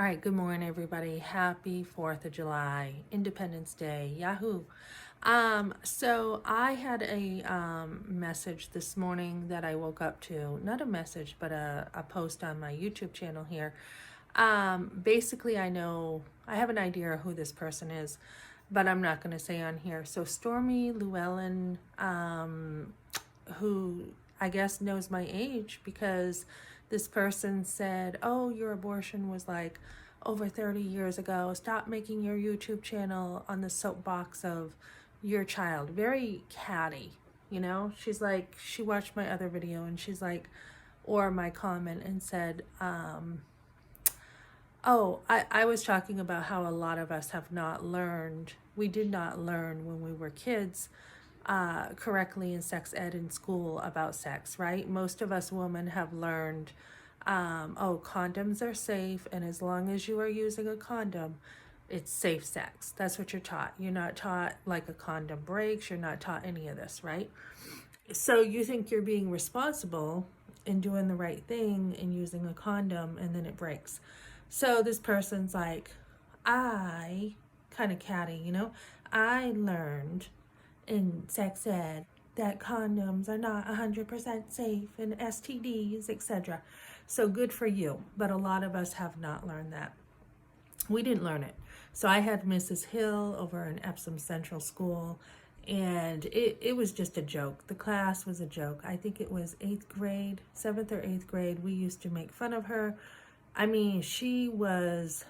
All right, good morning, everybody. Happy 4th of July, Independence Day, Yahoo. So I had a message this morning that I woke up to, not a message, but a post on my YouTube channel here. Basically, I have an idea of who this person is, but I'm not going to say on here. So Stormy Llewellyn, who I guess knows my age because this person said, oh, your abortion was like over 30 years ago. Stop making your YouTube channel on the soapbox of your child. Very catty, you know? She's like, she watched my other video and she's like, or my comment and said, oh, I was talking about how a lot of us have not learned, we did not learn when we were kids correctly in sex ed in school about sex, right? Most of us women have learned, oh, condoms are safe, and as long as you are using a condom, it's safe sex. That's what you're taught. You're not taught like a condom breaks. You're not taught any of this, right? So you think you're being responsible and doing the right thing and using a condom, and then it breaks. So this person's like, I, kind of catty, you know, I learned in sex ed that condoms are not 100% safe and STDs, etc. So good for you. But a lot of us have not learned that. We didn't learn it. So I had Mrs. Hill over in Epsom Central School, and it was just a joke. The class was a joke. I think it was 8th grade, 7th or 8th grade. We used to make fun of her. I mean, she was,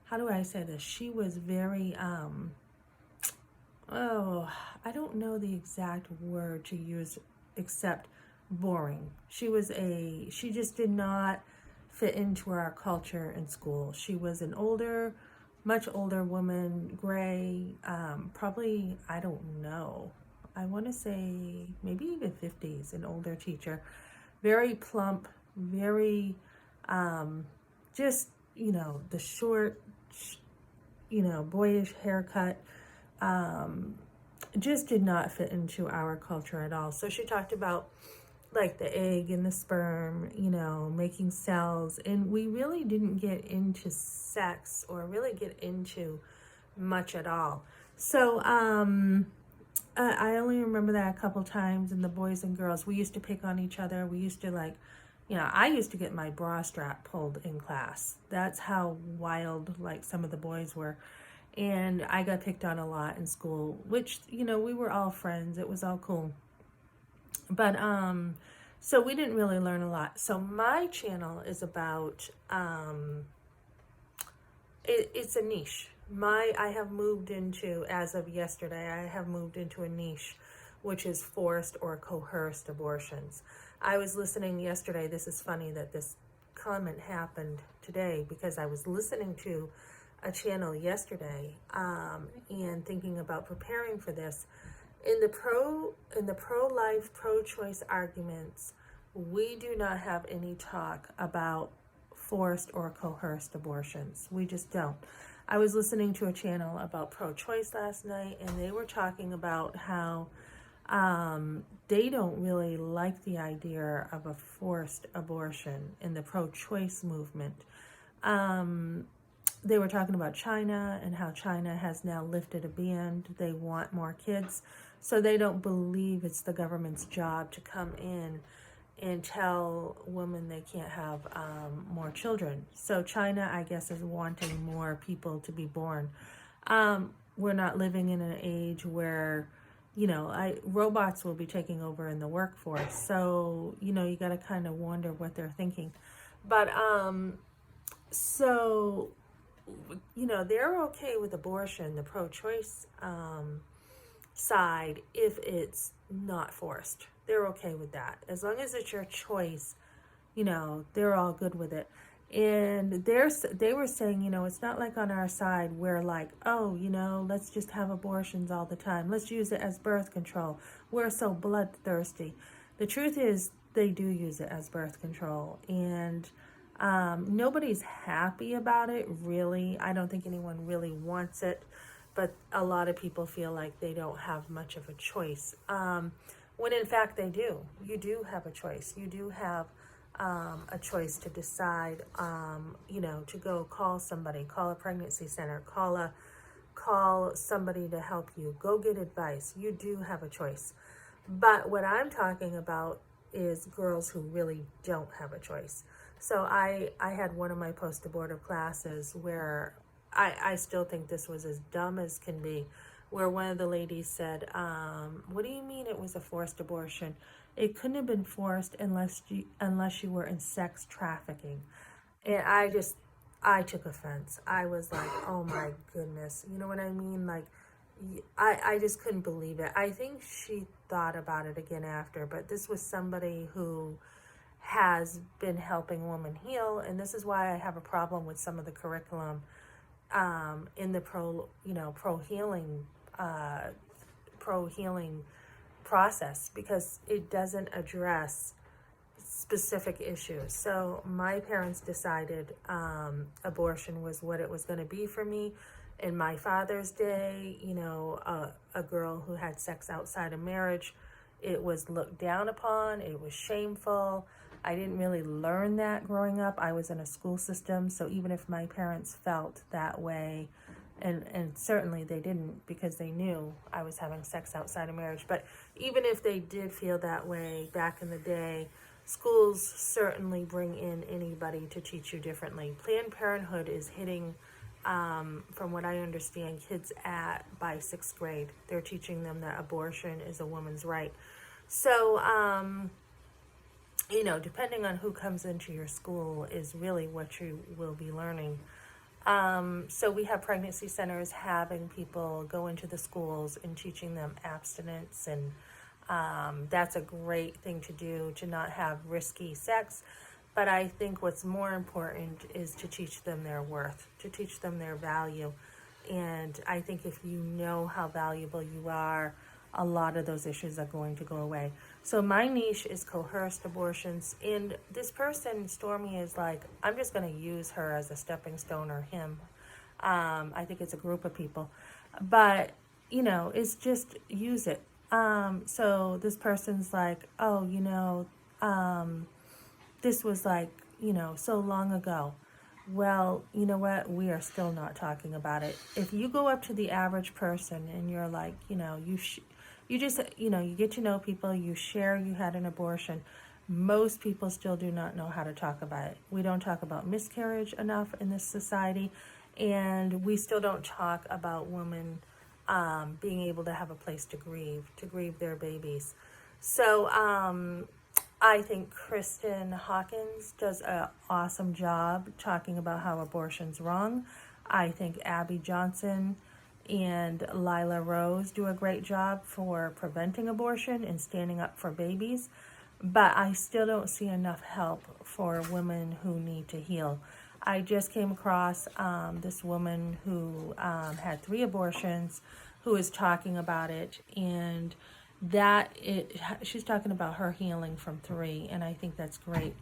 how do I say this? She was very, oh, I don't know the exact word to use except boring. She just did not fit into our culture in school. She was an older, much older woman, gray, probably, I don't know. I want to say maybe even 50s, an older teacher, very plump, very, just, you know, the short, you know, boyish haircut, just did not fit into our culture at all. So she talked about like the egg and the sperm, you know, making cells, and we really didn't get into sex or really get into much at all. So I only remember that a couple times, and the boys and girls, we used to pick on each other. We used to like, you know, I used to get my bra strap pulled in class. That's how wild like some of the boys were. And I got picked on a lot in school, which, you know, we were all friends. It was all cool. But so we didn't really learn a lot. So my channel is about it's a niche. I have moved into, as of yesterday, I have moved into a niche which is forced or coerced abortions. I was listening yesterday. This is funny that this comment happened today because I was listening to a channel yesterday and thinking about preparing for this. In the pro-life, pro-choice arguments, we do not have any talk about forced or coerced abortions. We just don't. I was listening to a channel about pro-choice last night, and they were talking about how they don't really like the idea of a forced abortion in the pro-choice movement. They were talking about China and how China has now lifted a ban. They want more kids. So they don't believe it's the government's job to come in and tell women they can't have more children. So China, I guess, is wanting more people to be born. We're not living in an age where, you know, robots will be taking over in the workforce. So, you know, you got to kind of wonder what they're thinking. But so, you know, they're okay with abortion, the pro-choice side, if it's not forced. They're okay with that. As long as it's your choice, you know, they're all good with it. And they were saying, you know, it's not like on our side we're like, oh, you know, let's just have abortions all the time. Let's use it as birth control. We're so bloodthirsty. The truth is they do use it as birth control. And nobody's happy about it, really. I don't think anyone really wants it. But a lot of people feel like they don't have much of a choice. When in fact they do. You do have a choice. You do have a choice to decide, to go call somebody, call a pregnancy center, call somebody to help you, go get advice. You do have a choice. But what I'm talking about is girls who really don't have a choice. So I had one of my post-abortive classes where I still think this was as dumb as can be, where one of the ladies said, what do you mean it was a forced abortion? It couldn't have been forced unless you were in sex trafficking. And I took offense. I was like, oh my goodness. You know what I mean? Like, I just couldn't believe it. I think she thought about it again after, but this was somebody who has been helping women heal, and this is why I have a problem with some of the curriculum in the pro healing process, because it doesn't address specific issues. So my parents decided abortion was what it was going to be for me. In my father's day, a girl who had sex outside of marriage, it was looked down upon, it was shameful. I didn't really learn that growing up. I was in a school system, so even if my parents felt that way, and certainly they didn't, because they knew I was having sex outside of marriage, but even if they did feel that way back in the day, schools certainly bring in anybody to teach you differently. Planned Parenthood is hitting, from what I understand, kids by 6th grade. They're teaching them that abortion is a woman's right. So, depending on who comes into your school is really what you will be learning. So we have pregnancy centers having people go into the schools and teaching them abstinence, and that's a great thing to do, to not have risky sex. But I think what's more important is to teach them their worth, to teach them their value. And I think if you know how valuable you are, a lot of those issues are going to go away. So my niche is coerced abortions. And this person, Stormy, is like, I'm just going to use her as a stepping stone, or him. I think it's a group of people. But, it's just use it. So this person's like, oh, this was like, so long ago. Well, you know what? We are still not talking about it. If you go up to the average person and you're like, you just, you get to know people, you share you had an abortion, most people still do not know how to talk about it. We don't talk about miscarriage enough in this society, and we still don't talk about women being able to have a place to grieve their babies. So, I think Kristen Hawkins does an awesome job talking about how abortion's wrong. I think Abby Johnson and Lila Rose do a great job for preventing abortion and standing up for babies. But I still don't see enough help for women who need to heal. I just came across this woman who had 3 abortions, who is talking about it, and she's talking about her healing from 3, and I think that's great.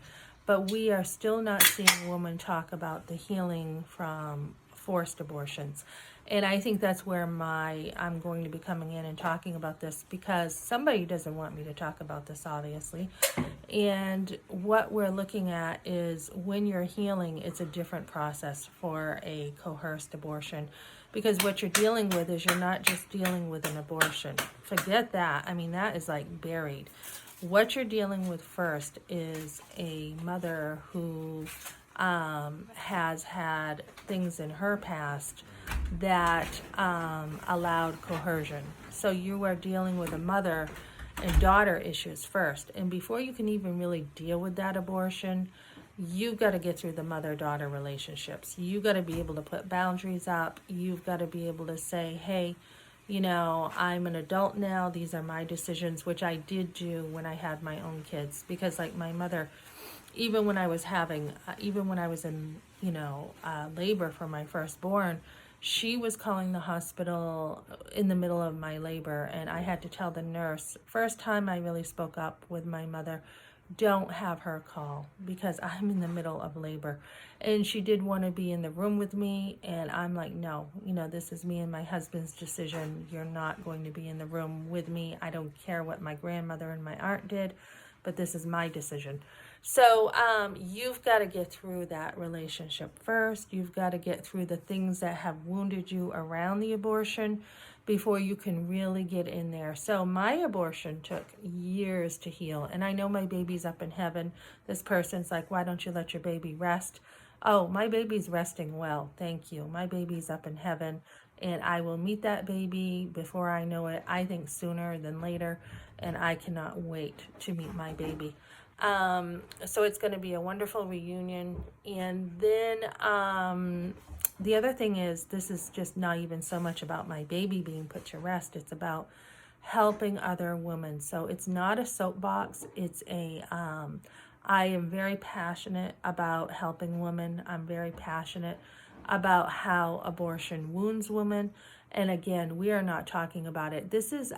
But we are still not seeing women talk about the healing from forced abortions. And I think that's where I'm going to be coming in and talking about this, because somebody doesn't want me to talk about this, obviously. And what we're looking at is, when you're healing, it's a different process for a coerced abortion. Because what you're dealing with is, you're not just dealing with an abortion. Forget that. I mean, that is like buried. What you're dealing with first is a mother who has had things in her past that allowed coercion. So you are dealing with a mother and daughter issues first. And before you can even really deal with that abortion, you've got to get through the mother-daughter relationships. You've got to be able to put boundaries up. You've got to be able to say, hey, I'm an adult now. These are my decisions, which I did do when I had my own kids. Because like my mother, even when I was in, labor for my firstborn, she was calling the hospital in the middle of my labor, and I had to tell the nurse, first time I really spoke up with my mother, don't have her call because I'm in the middle of labor. And she did want to be in the room with me, and I'm like, no, this is me and my husband's decision. You're not going to be in the room with me. I don't care what my grandmother and my aunt did, but this is my decision. So you've got to get through that relationship first. You've got to get through the things that have wounded you around the abortion before you can really get in there. So my abortion took years to heal. And I know my baby's up in heaven. This person's like, why don't you let your baby rest? Oh, my baby's resting well. Thank you. My baby's up in heaven. And I will meet that baby before I know it. I think sooner than later. And I cannot wait to meet my baby. So it's going to be a wonderful reunion. And then the other thing is, this is just not even so much about my baby being put to rest. It's about helping other women. So it's not a soapbox. It's a, I am very passionate about helping women. I'm very passionate about how abortion wounds women. And again, we are not talking about it. This is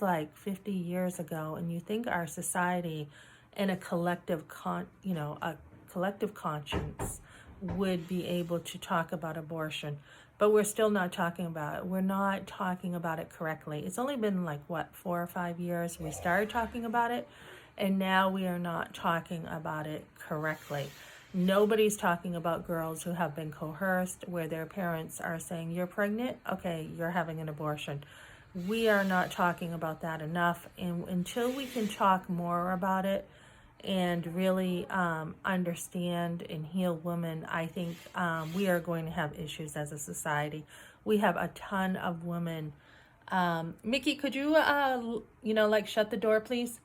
like 50 years ago, and you think our society and a collective a collective conscience would be able to talk about abortion, but we're still not talking about it. We're not talking about it correctly. It's only been like, what, 4 or 5 years we started talking about it, and now we are not talking about it correctly. Nobody's talking about girls who have been coerced, where their parents are saying, you're pregnant, okay, you're having an abortion. We are not talking about that enough, and until we can talk more about it and really understand and heal women, I think we are going to have issues as a society. We have a ton of women. Mickey, could you, shut the door, please?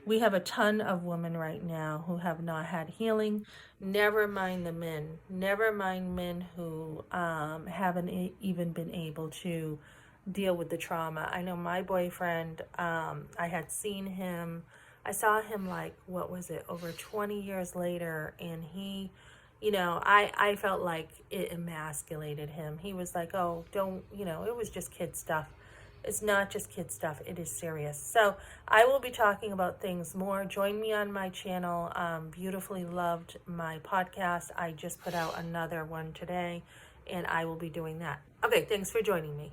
We have a ton of women right now who have not had healing. Never mind the men. Never mind men who haven't even been able to deal with the trauma. I know my boyfriend, I had seen him. I saw him like, what was it, over 20 years later, and he, I felt like it emasculated him. He was like, oh, don't, it was just kid stuff. It's not just kid stuff. It is serious. So I will be talking about things more. Join me on my channel. Beautifully loved my podcast. I just put out another one today, and I will be doing that. Okay, thanks for joining me.